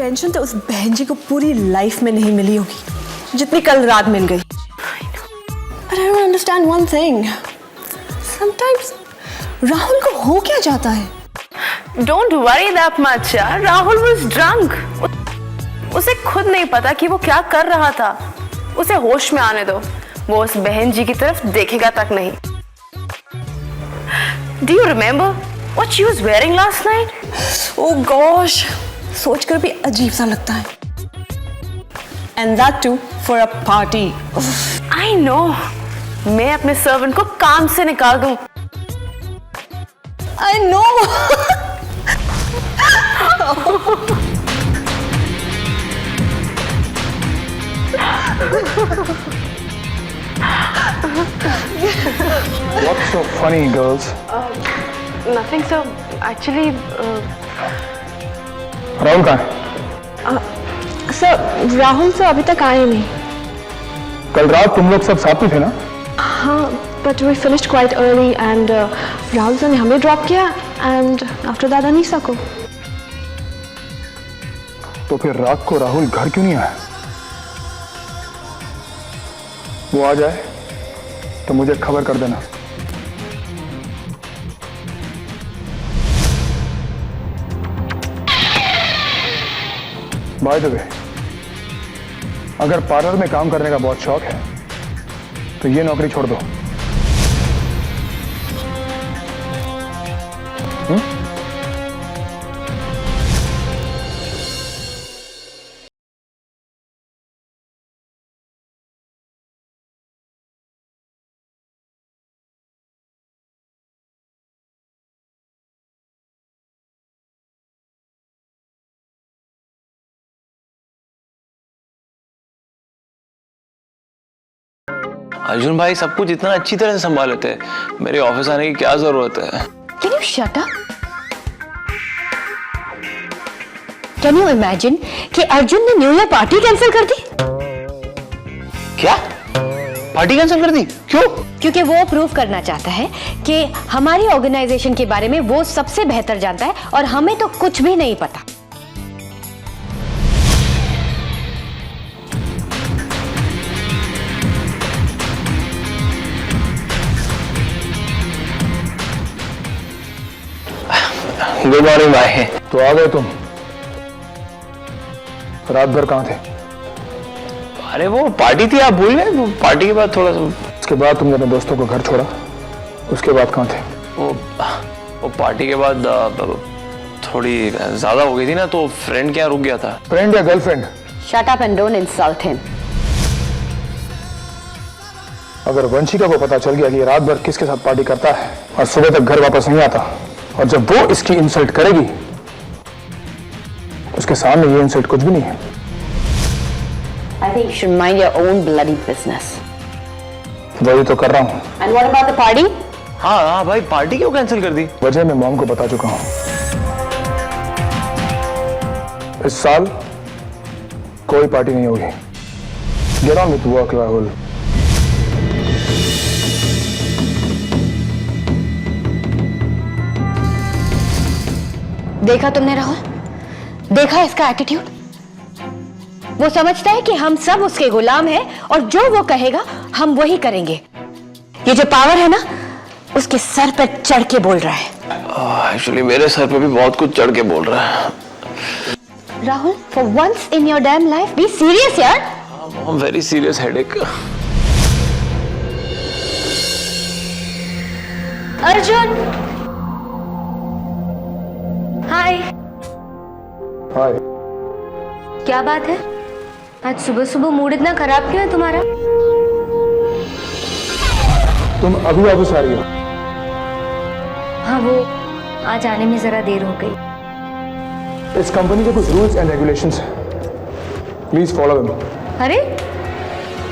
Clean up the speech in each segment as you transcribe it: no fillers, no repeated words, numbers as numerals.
Tension तो उस बहन जी को पूरी लाइफ में नहीं मिली होगी जितनी कल रात मिल गई। But I don't understand one thing. Sometimes Rahul को हो क्या जाता है? Don't worry that much यार, राहुल was drunk. उसे खुद नहीं पता कि वो क्या कर रहा था। उसे होश में आने दो, वो उस बहन जी की तरफ देखेगा तक नहीं। Do you remember what she was wearing last night? Oh gosh, सोचकर भी अजीब सा लगता है। And that too for a party. I know. मैं अपने सर्वेंट को काम से निकाल दूं। I know. What's so funny, girls? Nothing sir. Actually, Rahul कहाँ है? सर राहुल सर अभी तक आए नहीं। कल रात तुम लोग सब साथ में थे ना? हाँ, but we finished quite early and Rahul sir ने हमें ड्रॉप किया and after that अनीसा को। तो फिर रात को राहुल घर क्यों नहीं आया? वो आ जाए तो मुझे खबर कर देना। बाय द वे, अगर पार्लर में काम करने का बहुत शौक है तो ये नौकरी छोड़ दो। अर्जुन भाई सब कुछ इतना अच्छी तरह से संभाल लेते हैं, मेरे ऑफिस आने की क्या जरूरत है? Can you shut up? Can you imagine कि अर्जुन ने न्यू ईयर पार्टी कैंसिल कर दी? क्या? पार्टी कैंसिल कर दी? क्यों? क्योंकि वो प्रूव करना चाहता है कि हमारी ऑर्गेनाइजेशन के बारे में वो सबसे बेहतर जानता है और हमें तो कुछ भी नहीं पता। गुड मॉर्निंग भाई। तो आ गए तुम? रात भर कहाँ थे? अरे वो पार्टी थी, आप भूल गए? वो पार्टी के बाद थोड़ा सा, उसके बाद तुमने अपने दोस्तों को घर छोड़ा, उसके बाद कहाँ थे? वो पार्टी के बाद थोड़ी ज्यादा हो गई थी ना, तो फ्रेंड के यहाँ रुक गया था। फ्रेंड या girlfriend? Shut up and don't insult him. अगर वंशिका को पता चल गया कि रात भर किसके साथ पार्टी करता है और सुबह तक घर वापस नहीं आता, और जब वो इसकी इंसल्ट करेगी, उसके सामने ये इंसल्ट कुछ भी नहीं है। I think you should mind your own bloody business. वही तो कर रहा हूँ। And what about the party? हाँ भाई, पार्टी क्यों कैंसिल कर दी? वजह मैं मॉम को बता चुका हूँ। इस साल कोई पार्टी नहीं होगी। Get on with work, Rahul. देखा तुमने राहुल? देखा इसका एटीट्यूड? वो समझता है कि हम सब उसके गुलाम हैं और जो वो कहेगा हम वही करेंगे। ये जो पावर है ना, उसके सर पर चढ़ के बोल रहा है। एक्चुअली मेरे सर पे भी बहुत कुछ चढ़ के बोल रहा है। Rahul, for once in your damn life, be serious यार। I'm very serious headache. Arjun, हाय। हाय। क्या बात है? आज सुबह सुबह मूड इतना खराब क्यों है तुम्हारा? तुम अभी वापस आ रही हो? हाँ, वो आज आने में जरा देर हो गई। इस कंपनी के कुछ रूल्स एंड रेगुलेशंस हैं, प्लीज फॉलो देम। अरे,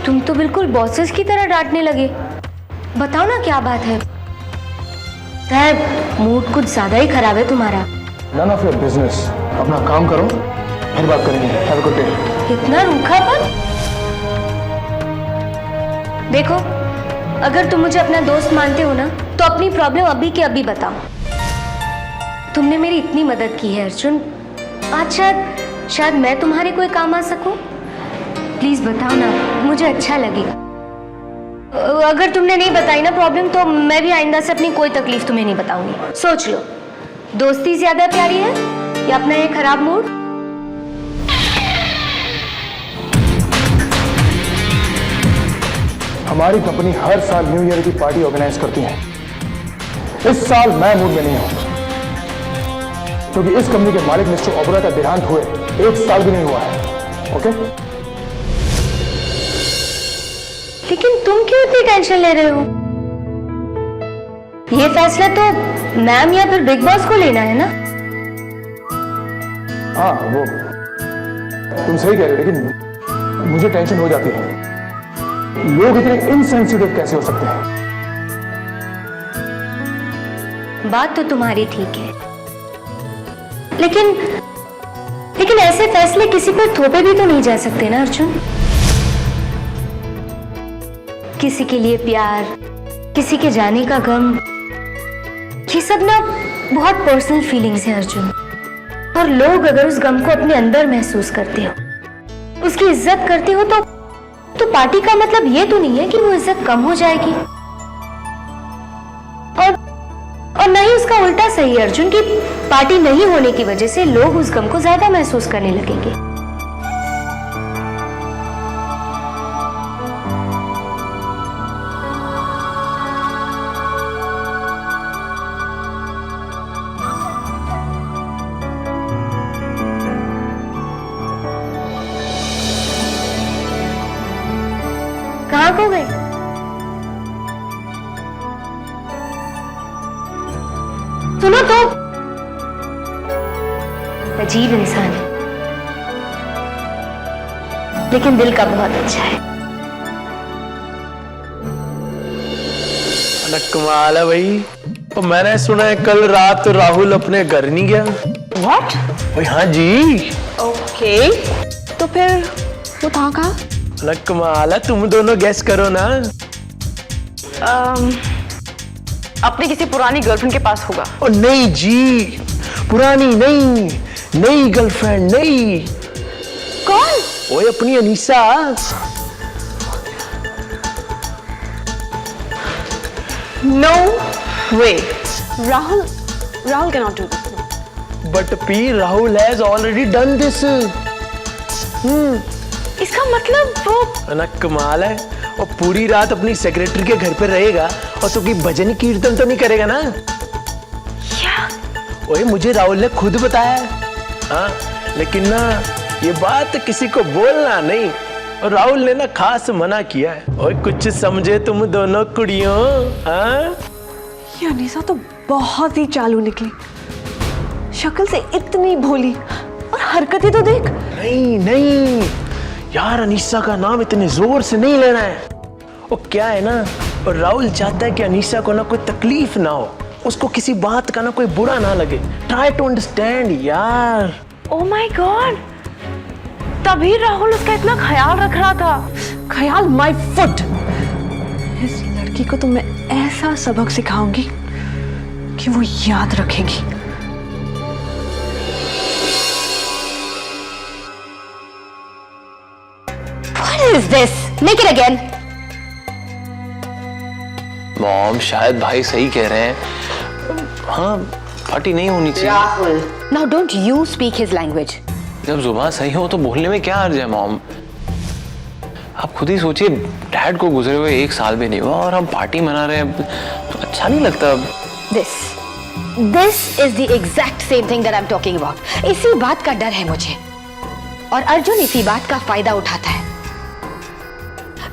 तुम तो बिल्कुल बॉसेस की तरह डांटने लगे। बताओ ना क्या बात है? मूड कुछ ज्यादा ही खराब है तुम्हारा। None of your business. अपना काम करो, फिर बात करेंगे। Have a good day. कितना रूखापन! देखो, अगर तुम मुझे अपना दोस्त मानते हो ना, तो अपनी प्रॉब्लम अभी के अभी बताओ। तुमने मेरी इतनी मदद की है अर्जुन, आज शायद शायद मैं तुम्हारे कोई काम आ सकूं। प्लीज बताओ ना, मुझे अच्छा लगेगा। अगर तुमने नहीं बताई ना प्रॉब्लम, तो मैं भी आइंदा से अपनी कोई तकलीफ तुम्हें नहीं बताऊंगी। सोच लो, दोस्ती ज्यादा प्यारी है या अपना ये खराब मूड? हमारी कंपनी हर साल न्यू ईयर की पार्टी ऑर्गेनाइज करती है। इस साल मैं मूड में नहीं हूं, क्योंकि इस कंपनी के मालिक मिस्टर ओबरॉय का देहांत हुए 1 साल भी नहीं हुआ है। ओके? लेकिन तुम क्यों इतनी टेंशन ले रहे हो? ये फैसला तो मैम या फिर बिग बॉस को लेना है ना। हाँ, वो तुम सही कह रहे हो, लेकिन मुझे टेंशन हो जाती है। लोग इतने इनसेंसिटिव कैसे हो सकते हैं? बात तो तुम्हारी ठीक है, लेकिन ऐसे फैसले किसी पर थोपे भी तो नहीं जा सकते ना अर्जुन। किसी के लिए प्यार, किसी के जाने का गम, ये सब ना बहुत पर्सनल फीलिंग्स हैं अर्जुन। और लोग अगर उस गम को अपने अंदर महसूस करते हो, उसकी इज्जत करते हो, तो पार्टी का मतलब ये तो नहीं है कि वो इज्जत कम हो जाएगी। और न ही उसका उल्टा सही है अर्जुन, कि पार्टी नहीं होने की वजह से लोग उस गम को ज्यादा महसूस करने लगेंगे। कहाँ खो गए? सुनो तो, अजीब इंसान है, लेकिन दिल का बहुत अच्छा है। कमाल है भाई। और मैंने सुना है कल रात राहुल अपने घर नहीं गया। What? भाई हाँ जी। ओके, तो फिर वो कहाँ? कमाल है, तुम दोनों गेस करो ना। अपनी किसी पुरानी गर्लफ्रेंड के पास होगा। ओ नहीं जी, पुरानी नहीं, नई गर्लफ्रेंड नहीं। कौन? ओए अपनी Anisa. No way. Rahul cannot do this. But P Rahul has already done this. इसका मतलब वो ना कमाल है। और पूरी रात अपनी सेक्रेटरी के घर पे रहेगा और तो कोई भजन कीर्तन तो नहीं करेगा ना? क्या? ओए मुझे राहुल ने खुद बताया। हाँ, लेकिन ना ये बात किसी को बोलना नहीं। और राहुल ने ना खास मना किया है। ओए कुछ समझे तुम दोनों कुड़ियों? हाँ, ये अनीसा तो बहुत ही चालू निकली। शक्ल से इतनी भोली, और हरकतें तो देख। नहीं नहीं यार, अनीसा का नाम इतने जोर से नहीं लेना है। वो क्या है ना, और राहुल चाहता है कि अनीसा को ना कोई तकलीफ ना हो, उसको किसी बात का ना कोई बुरा ना लगे। ट्राई टू अंडरस्टैंड यार। ओह माय गॉड, तभी राहुल उसका इतना ख्याल रख रहा था। ख्याल माय फुट। इस लड़की को तो मैं ऐसा सबक सिखाऊंगी कि वो याद रखेगी। What is this? Make it again. Mom शायद भाई सही कह रहे हैं। हाँ, पार्टी नहीं होनी चाहिए। Rahul, now don't you speak his language. जब जुबान सही हो तो बोलने में क्या हर्ज है मॉम? आप खुद ही सोचिए, डैड को गुजरे हुए 1 साल भी नहीं हुआ और हम पार्टी मना रहे हैं, तो अच्छा नहीं लगता। This is the exact same thing that I'm talking about. इसी बात का डर है मुझे, और अर्जुन इसी बात का फायदा उठाता है।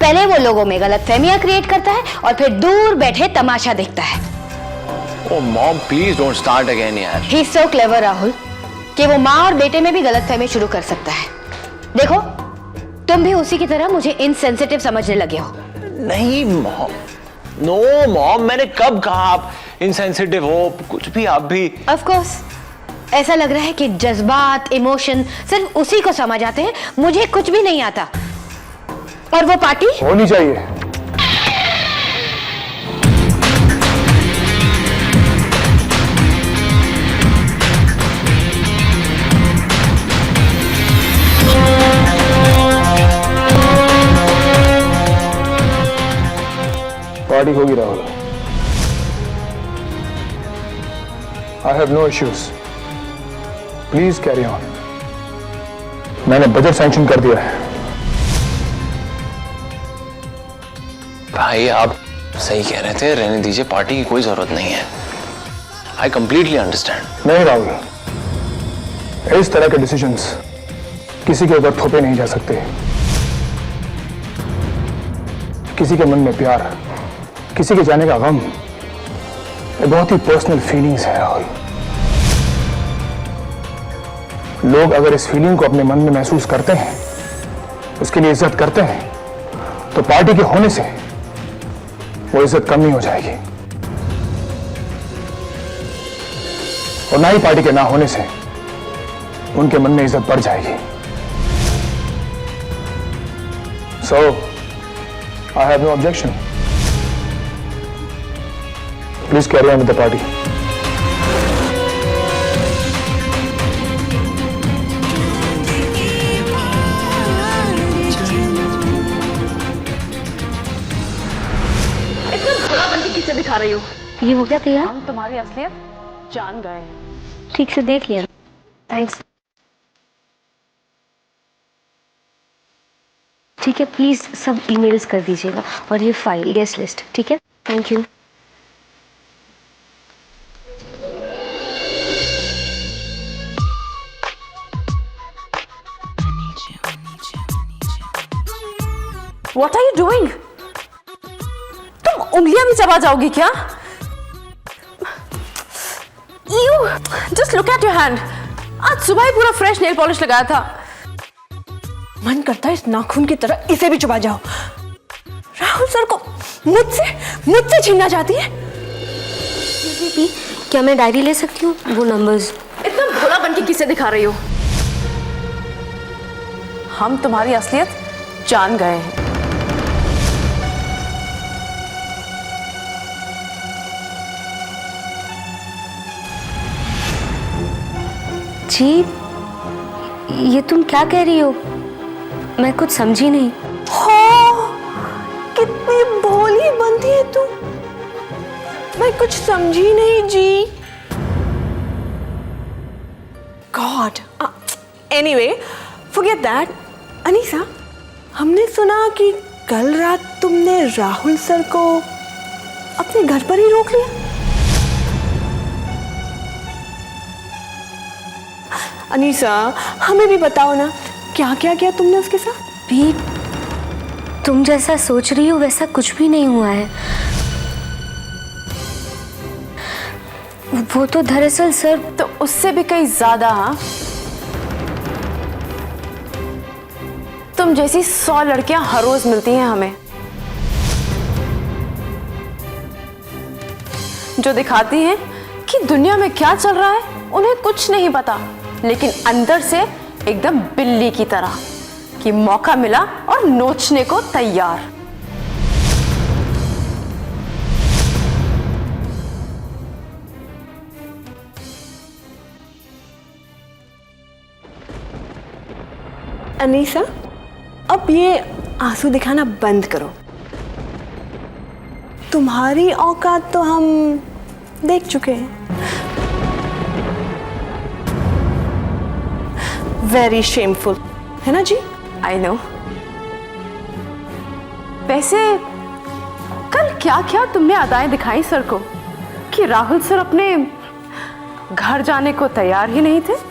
पहले वो लोगों में गलतफहमियां क्रिएट करता है और फिर दूर बैठे तमाशा देखता है। Oh mom please don't start again यार। He is so clever Rahul, कि वो माँ और बेटे में भी गलतफहमी शुरू कर सकता है। देखो, तुम भी उसी की तरह मुझे इनसेंसिटिव समझने लगे हो। नहीं मॉम, नो मॉम, मैंने कब कहा आप इनसेंसिटिव हो? कुछ भी आप भी। Of course, ऐसा लग रहा है कि जज्बात, इमोशन सिर्फ उसी को समझ आते हैं, मुझे कुछ भी नहीं आता। और वो पार्टी होनी चाहिए। पार्टी होगी Rahul. I have no issues, please carry on. मैंने बजट सैंक्शन कर दिया है। भाई आप सही कह रहे थे, रहने दीजिए, पार्टी की कोई जरूरत नहीं है। I completely understand. नहीं राहुल, इस तरह के डिसीजंस किसी के ऊपर थोपे नहीं जा सकते। किसी के मन में प्यार, किसी के जाने का गम, ये बहुत ही पर्सनल फीलिंग्स है राहुल। लोग अगर इस फीलिंग को अपने मन में महसूस करते हैं, उसके लिए इज्जत करते हैं, तो पार्टी के होने से वो इज्जत कम नहीं हो जाएगी, और ना ही पार्टी के ना होने से उनके मन में इज्जत बढ़ जाएगी। So, I have no objection. Please carry on with the party. किसे दिखा रही हो? ये हो गया तैयार? हम तुम्हारी असलियत जान गए हैं। ठीक से देख लिया। थैंक्स। ठीक है, प्लीज सब ईमेल्स कर दीजिएगा, और ये फाइल, गेस्ट लिस्ट, ठीक है? Thank you. What are you doing? तुम उंगलियां भी चबा जाओगी क्या? You just look at your hand. आज सुबह ही पूरा फ्रेश नेल पॉलिश लगाया था। मन करता है इस नाखून की तरह इसे भी चबा जाओ। राहुल सर को मुझसे छीनना चाहती है। दीदी, क्या मैं डायरी ले सकती हूँ? वो नंबर्स। इतना भोला बन के किसे दिखा रही हो? हम तुम्हारी असलियत जान गए हैं। जी, ये तुम क्या कह रही हो? मैं कुछ समझी नहीं। हो, कितनी भोली बनती है तू। मैं कुछ समझी नहीं जी। God. Anyway, forget that. Anisa, हमने सुना कि कल रात तुमने राहुल सर को अपने घर पर ही रोक लिया। अनीसा, हमें भी बताओ ना, क्या क्या किया तुमने उसके साथ? भी तुम जैसा सोच रही हो वैसा कुछ भी नहीं हुआ है। वो तो दरअसल सर, तो उससे भी कहीं ज्यादा। हाँ, तुम जैसी 100 लड़कियां हर रोज मिलती हैं हमें, जो दिखाती हैं कि दुनिया में क्या चल रहा है उन्हें कुछ नहीं पता, लेकिन अंदर से एकदम बिल्ली की तरह कि मौका मिला और नोचने को तैयार। अनीसा, अब ये आंसू दिखाना बंद करो। तुम्हारी औकात तो हम देख चुके हैं। वेरी शेमफुल, है ना जी? I know. वैसे कल क्या क्या तुमने अदाएं दिखाई सर को कि राहुल सर अपने घर जाने को तैयार ही नहीं थे।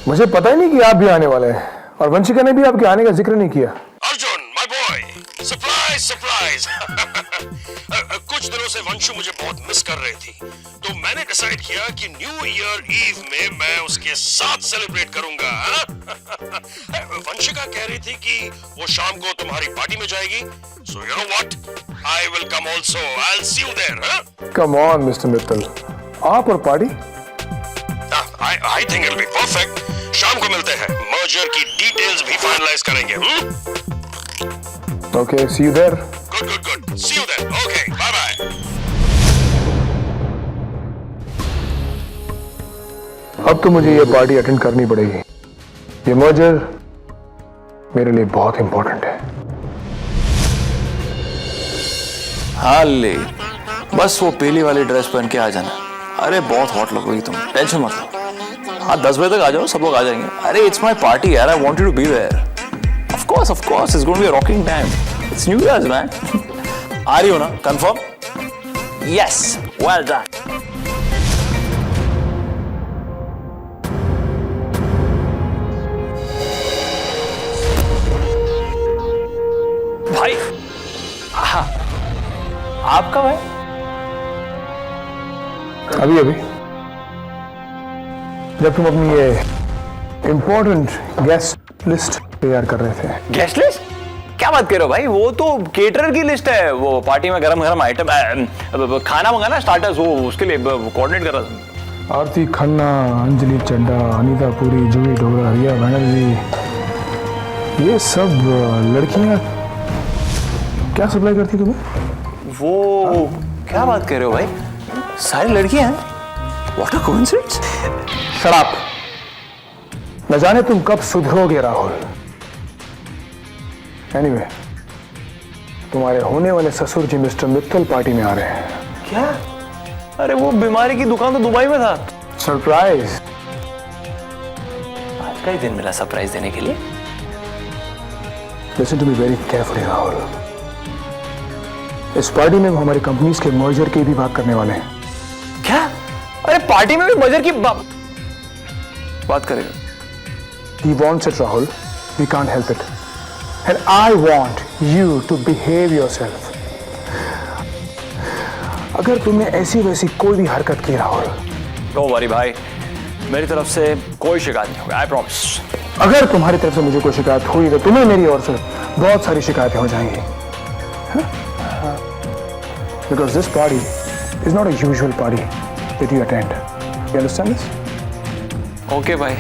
मुझे पता ही नहीं कि आप भी आने वाले हैं, और वंशिका ने भी आपके आने का जिक्र नहीं किया। Arjun, my boy, surprise surprise. कुछ दिनों से वंशु मुझे बहुत मिस कर रही थी, तो मैंने डिसाइड किया कि न्यू ईयर ईव में मैं उसके साथ सेलिब्रेट करूंगा। वंशिका कह रही थी कि वो शाम को तुम्हारी पार्टी में जाएगी, so you know what, I will come also, I will see you there. Come on mister Mittal, आप और party? I think it will be perfect. शाम को मिलते हैं, मर्जर की डिटेल्स भी फाइनलाइज करेंगे। Okay, see you there. Good. See you then. Okay, bye. अब तो मुझे ये पार्टी अटेंड करनी पड़ेगी। ये मर्जर मेरे लिए बहुत इंपॉर्टेंट है। हाँ ले, बस वो पीली वाली ड्रेस पहन के आ जाना। अरे बहुत हॉट लगोगी तुम, टेंशन मत लो। हाँ 10 बजे तक आ जाओ, सब लोग आ जाएंगे। अरे इट्स माय पार्टी यार, I want you to be there. Of course it's going to be a rocking time. It's new year's man. आ रही हो ना कंफर्म? Yes, well done. भाई हाँ, आप कब है? अभी जब तुम अपनी ये इंपॉर्टेंट गेस्ट लिस्ट तैयार कर रहे थे। Guest list? क्या बात कर रहे हो भाई? वो तो केटरर की लिस्ट है। वो पार्टी में गरम आइटम खाना मंगाना, स्टार्टर्स, वो उसके लिए कोऑर्डिनेट कर रहा था। आरती खन्ना, अंजलि चड्डा, अनीता पुरी, जूही डोगरा, रिया बनर्जी, ये सब लड़कियां क्या सप्लाई करती तुम्हें? वो क्या बात कर रहे हो भाई? सारी लड़कियां हैं? What a coincidence! शराब। न जाने तुम कब सुधरोगे राहुल। एनीवे, तुम्हारे होने वाले ससुर जी मिस्टर मित्तल पार्टी में आ रहे हैं। क्या? अरे वो बीमारी की दुकान तो दुबई में था। सरप्राइज। आज का ही दिन मिला सरप्राइज देने के लिए। Listen to me very carefully Rahul. इस पार्टी में वो हमारी कंपनीज के मर्जर की भी बात करने वाले हैं। क्या? अरे पार्टी में भी मर्जर की बात करेगा? He wants it, Rahul. We can't help it. And I want you to behave yourself. अगर तुमने ऐसी वैसी कोई भी हरकत की राहुल, डोंट वरी भाई, मेरी तरफ से कोई शिकायत नहीं होगी, आई प्रॉमिस। अगर तुम्हारी तरफ से मुझे कोई शिकायत हुई तो तुम्हें मेरी ओर से बहुत सारी शिकायतें हो जाएंगी। Because this party is not a usual party that you attend. You understand this? Okay भाई।